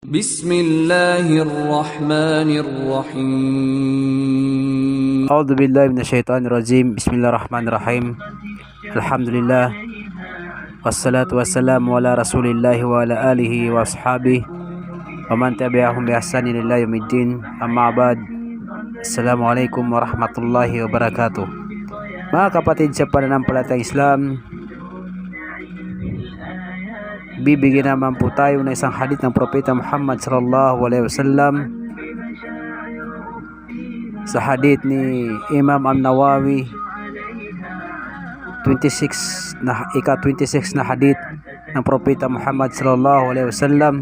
Bismillahirrahmanirrahim. A'udzu billahi minasyaitonir rajim. Bismillahirrahmanirrahim. Alhamdulillah. Wassalatu wassalamu ala Rasulillah wa ala alihi wa ashabihi wa man tabi'ahum bi ihsanin ila yaumiddin. Amma ba'd. Assalamualaikum warahmatullahi wabarakatuh. Mga kapatid sa pananampalatayang Islam, bibigyan naman po tayo ng isang hadith ng Propeta Muhammad sallallahu alaihi wasallam. Sa hadith ni Imam An-Nawawi, 26 na hadith ng Propeta Muhammad sallallahu alaihi wasallam.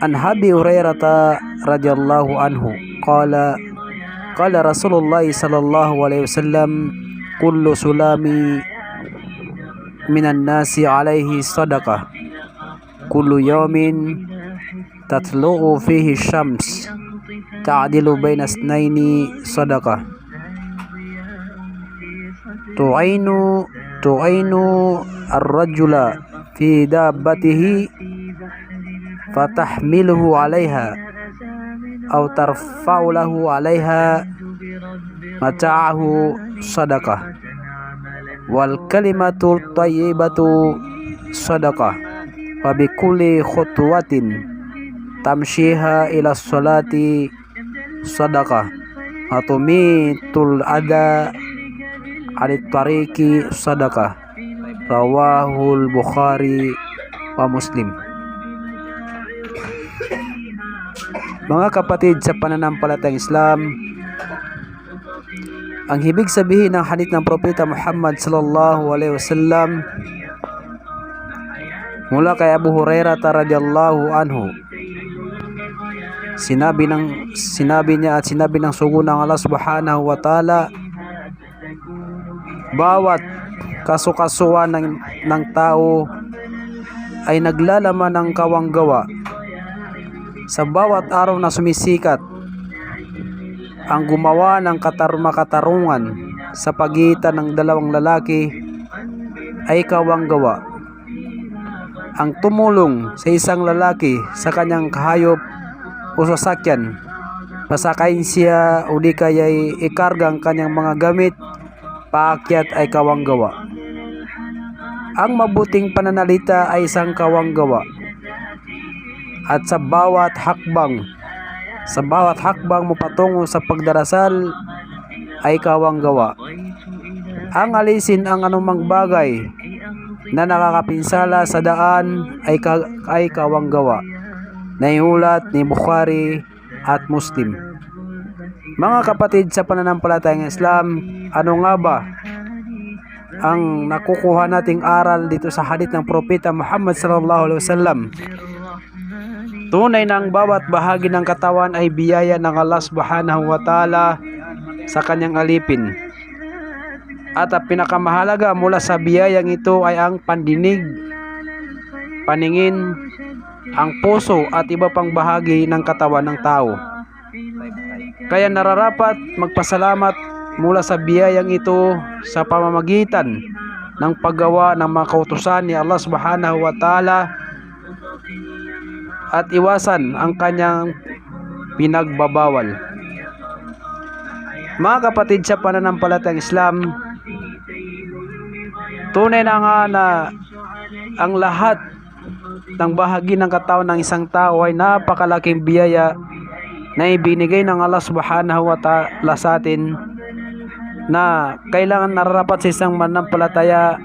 An Abi Hurairah radhiyallahu anhu qala Rasulullah sallallahu alaihi wasallam, kullu sulami minan nasi alaihi sadaqah, kullu yawmin tatlu'u fihi syams ta'dilu baina isnaini sadaqah, tu'ainu ar-rajula fi dabbatihi fatahmiluhu 'alaiha aw tarfa'u lahu 'alaiha mata'ahu sadaqah, wal kalimatul thayyibatu sadaqah, wa bi kulli khutwatin tamshiha ila sholati sadaqah, wa tumitul ada alit tariqi sadaqah. Rawahul Bukhari wa Muslim. Mga kapatid sa pananampalatayang Islam, ang ibig sabihin ng hadith ng Propeta Muhammad sallallahu alaihi wasallam mula kay Abu Hurairah radhiyallahu anhu, sinabi niya at sinabi ng sugo ng Allah subhanahu wa ta'ala, bawat kasukasuan ng tao ay naglalaman ng kawanggawa. Sa bawat araw na sumisikat, ang gumawa ng katarungan sa pagitan ng dalawang lalaki ay kawanggawa. Ang tumulong sa isang lalaki sa kanyang kahayop o sasakyan, pasakayin siya o di kaya'y ikargang kanyang mga gamit, paakyat, ay kawanggawa. Ang mabuting pananalita ay isang kawanggawa. At sa bawat hakbang mo patungo sa pagdarasal ay kawanggawa. Ang alisin ang anumang bagay na nakakapinsala sa daan ay kawanggawa. Naiulat ni Bukhari at Muslim. Mga kapatid sa pananampalatayang Islam, ano nga ba ang nakukuha nating aral dito sa hadith ng Propeta Muhammad sallallahu alaihi wasallam? Tunay na ang bawat bahagi ng katawan ay biyaya ng Allah subhanahu wa ta'ala sa kanyang alipin. At ang pinakamahalaga mula sa biyayang ito ay ang pandinig, paningin, ang puso at iba pang bahagi ng katawan ng tao. Kaya nararapat magpasalamat mula sa biyayang ito sa pamamagitan ng paggawa ng mga kautusan ni Allah subhanahu wa ta'ala at iwasan ang kanyang pinagbabawal. Mga kapatid sa pananampalatayang Islam, tunay na nga na ang lahat ng bahagi ng katawan ng isang tao ay napakalaking biyaya na ibinigay ng Allah subhanahu wa ta'ala sa atin, na kailangan nararapat sa isang mananampalataya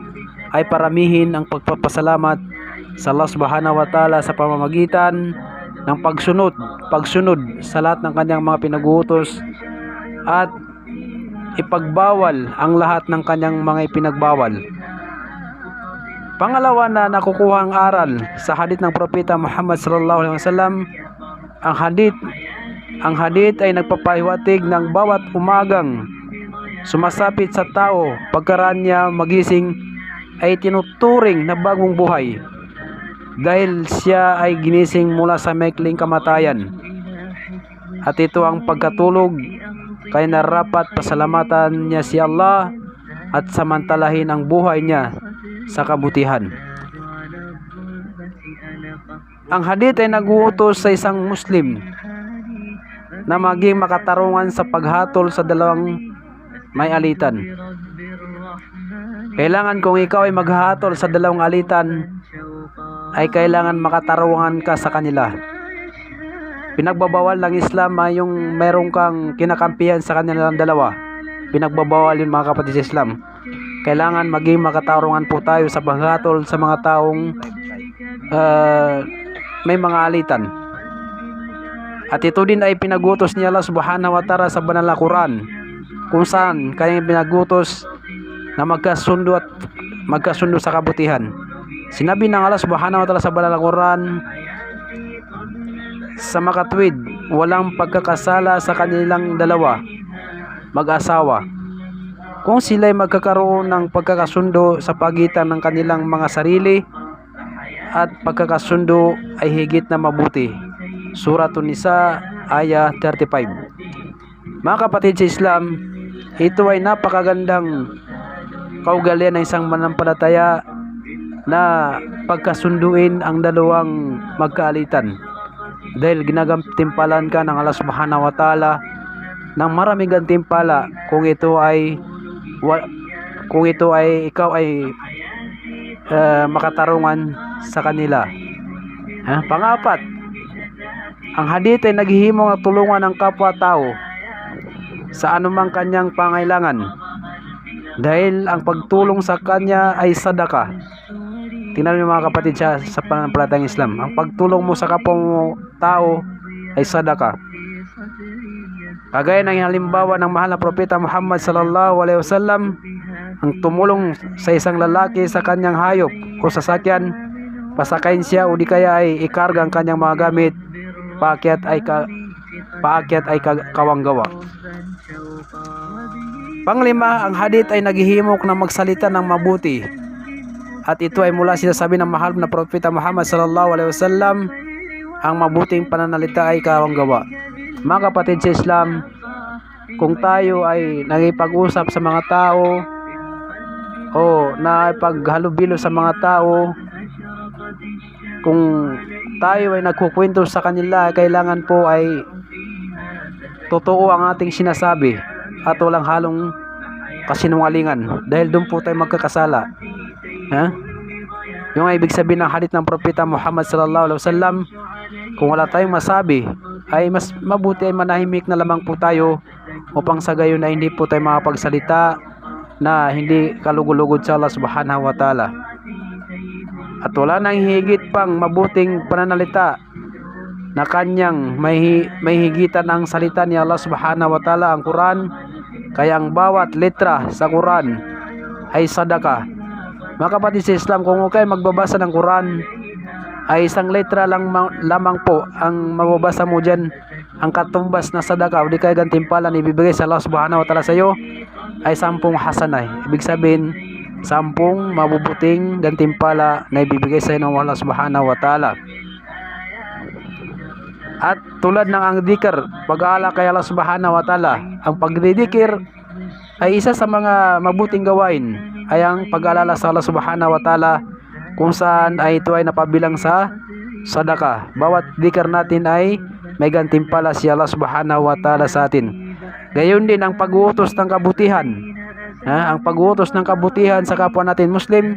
ay paramihin ang pagpapasalamat sa Allah subhanahu wa ta'ala sa pamamagitan ng pagsunod sa lahat ng kanyang mga pinag-uutos at ipagbawal ang lahat ng kanyang mga ipinagbawal. Pangalawa na nakukuha ang aral sa hadith ng Propeta Muhammad sallallahu alaihi wasallam, ang hadith ay nagpapahiwatig ng bawat umagang sumasapit sa tao pagkaraan niya magising ay tinuturing na bagong buhay, dahil siya ay ginising mula sa maikling kamatayan. At ito ang pagkatulog, kaya narapat pasalamatan niya si Allah at samantalahin ang buhay niya sa kabutihan. Ang hadith ay nag-uutos sa isang Muslim na maging makatarungan sa paghatol sa dalawang may alitan. Kailangan kung ikaw ay maghatol sa dalawang alitan, ay kailangan makatarungan ka sa kanila. Pinagbabawal ng Islam ay yung meron kang kinakampihan sa kanilang dalawa. Pinagbabawal yun mga kapatid sa Islam. Kailangan maging makatarungan po tayo sa paghatol sa mga taong may mga alitan. At ito din ay pinagutos ni Allah subhanahu wa ta'ala sa banal na Quran, kung saan kanyang pinagutos na magkasundo sa kabutihan. Sinabi ng Allah subhanahu wa ta'ala sa banal na Quran, sa makatwid, walang pagkakasala sa kanilang dalawa, mag-asawa, kung sila'y magkakaroon ng pagkakasundo sa pagitan ng kanilang mga sarili, at pagkakasundo ay higit na mabuti. Suratun Nisa, Aya 35. Mga kapatid sa Islam, ito ay napakagandang kaugalian ng isang manampalataya na pagkasunduin ang dalawang magkaalitan. Dahil ginagampalan ka ng Allah subhanahu wa ta'ala ng maraming gantimpala kung ito ay ikaw ay makatarungan sa kanila. Pangapat, ang hadith ay naghihimong ng tulungan ng kapwa-tao sa anumang kanyang pangailangan, dahil ang pagtulong sa kanya ay sadaka. Tingnan niyo mga kapatid sa pananampalatayang Islam, ang pagtulong mo sa kapwa mo tao ay sadaka. Kagaya ng halimbawa ng mahal na propeta Muhammad sallallahu alaihi wasallam, ang tumulong sa isang lalaki sa kanyang hayop o sasakyan, pasakayin siya o di kaya ay ikarga ang kanyang mga gamit, paakyat ay kawanggawa. Panglima, ang hadith ay naghihimok na magsalita ng mabuti, at ito ay mula sinasabi ng mahal na propeta Muhammad sallallahu alaihi wasallam, ang mabuting pananalita ay kawanggawa. Mga kapatid sa Islam, kung tayo ay nagipag-usap sa mga tao o napaghalubilo sa mga tao, kung tayo ay nagkukwento sa kanila, kailangan po ay totoo ang ating sinasabi at walang halong kasinungalingan, dahil doon po tayo magkakasala. Yung ibig sabihin ng hadith ng propeta Muhammad sallallahu alaihi wasallam, kung wala tayong masabi, ay mas mabuti ay manahimik na lamang po tayo, upang sa gayon ay hindi po tayo makapagsalita na hindi kalugod-lugod sa Allah subhanahu wa ta'ala. At wala nang higit pang mabuting pananalita na kanyang may higitan ang salita ni Allah subhanahu wa ta'ala, ang Quran. Kaya ang bawat letra sa Quran ay sadaka. Mga kapatid sa Islam, kung kayo magbabasa ng Quran, ay isang letra lamang po ang mababasa mo dyan, ang katumbas na sadaka o di kaya gantimpala na ibibigay sa Allah subhanahu wa ta'ala sa iyo ay 10 hasanay. Ibig sabihin, 10 mabubuting gantimpala na ibibigay sa iyo ng Allah subhanahu wa ta'ala. At tulad ng ang dhikr, pag-aala kay Allah subhanahu wa ta'ala, ang pagdidikir ay isa sa mga mabuting gawain, ay ang pag-alala sa Allah subhanahu wa ta'ala, kung saan ay ito ay napabilang sa sadaka. Bawat dhikr natin ay may gantimpala si Allah subhanahu wa ta'ala sa atin. Gayon din ang pag-uutos ng kabutihan. Ang pag-uutos ng kabutihan sa kapwa natin Muslim,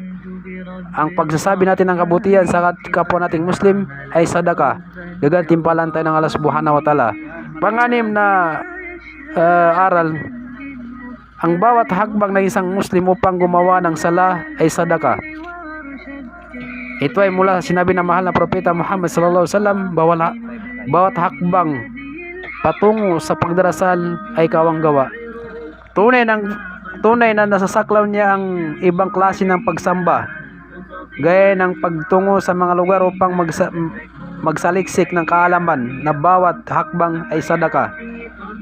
ang pagsasabi natin ng kabutihan sa kapwa nating Muslim ay sadaka. Gagantimpalan tayo ng Allah subhanahu wa ta'ala. Panganim na aral, ang bawat hakbang ng isang Muslim upang gumawa ng sala ay sadaka. Ito ay mula sinabi ng mahal na propeta Muhammad sallallahu alaihi wasallam, bawat hakbang patungo sa pagdarasal ay kawanggawa. Tunay na nasasaklaw niya ang ibang klase ng pagsamba, gaya ng pagtungo sa mga lugar upang magsaliksik ng kaalaman na bawat hakbang ay sadaka.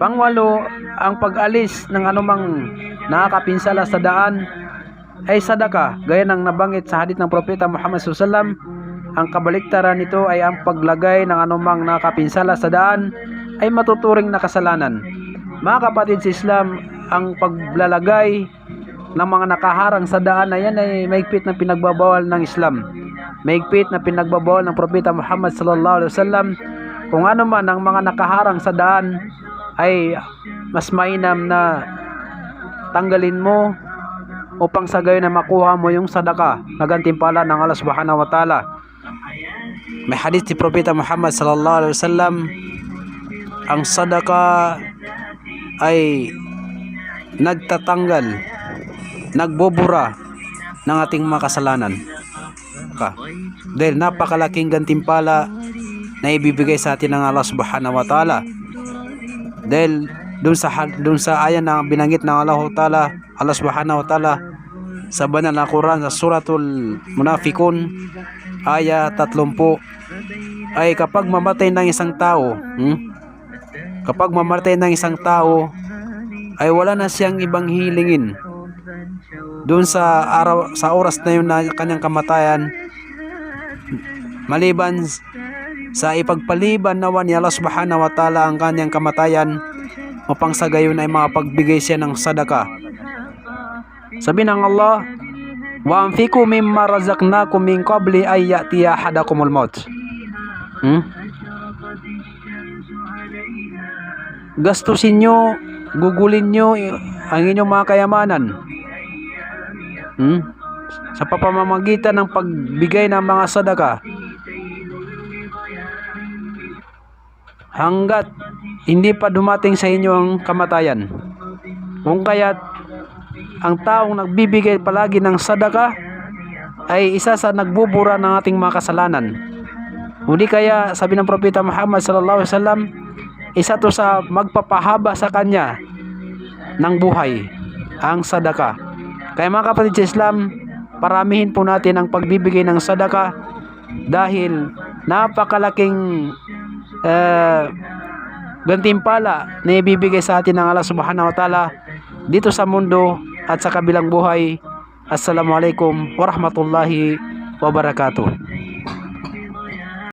Pangwalo, ang pag-alis ng anumang nakakapinsala sa daan ay sadaka, gaya ng nabanggit sa hadith ng propeta Muhammad sallallahu alaihi wasallam. Ang kabaliktaran nito ay ang paglagay ng anumang nakapinsala sa daan ay matuturing na kasalanan. Mga kapatid sa Islam, ang paglalagay ng mga nakaharang sa daan na yan ay mahigpit na pinagbabawal ng Islam. mahigpit na pinagbabawal ng Propeta Muhammad sallallahu alaihi wasallam. Kung ano man ang mga nakaharang sa daan ay mas mainam na tanggalin mo upang sa gayon na makuha mo yung sadaka na gantimpala ng Allah subhanahu wa ta'ala. May hadith ni Propeta Muhammad sallallahu alaihi wasallam, ang sadaka ay nagtatanggal, nagbubura ng ating mga kasalanan. Dahil napakalaking gantimpala na ibibigay sa atin ng Allah subhanahu wa ta'ala. Dahil dun sa ayan na binanggit ng Allah subhanahu wa ta'ala sa banal na Quran sa suratul Munafikun aya 30 ay kapag mamatay ng isang tao, ay wala na siyang ibang hilingin doon sa oras na yun na kanyang kamatayan, maliban sa ipagpaliban nawa ni Allah subhanahu wa ta'ala ang kanyang kamatayan upang sa gayon ay makapagbigay siya ng sadaka. Sabi ng Allah, wa anfiqu mimma razaqnakum min qabli ay ya'tiya ahadakumul maut. Gastusin nyo, gugulin nyo ang inyong mga kayamanan sa pamamagitan ng pagbigay ng mga sadaka hanggat hindi pa dumating sa inyo ang kamatayan. Kung kaya't ang taong nagbibigay palagi ng sadaka ay isa sa nagbubura ng ating mga kasalanan. Hindi kaya sabi ng Propeta Muhammad sallallahu alaihi wasallam, isa to sa magpapahaba sa kanya ng buhay, ang sadaka. Kaya mga kapatid sa Islam, paramihin po natin ang pagbibigay ng sadaka dahil napakalaking gantimpala na ibibigay sa atin ng Allah subhanahu wa ta'ala dito sa mundo at sa kabilang buhay. Assalamualaikum warahmatullahi wabarakatuh.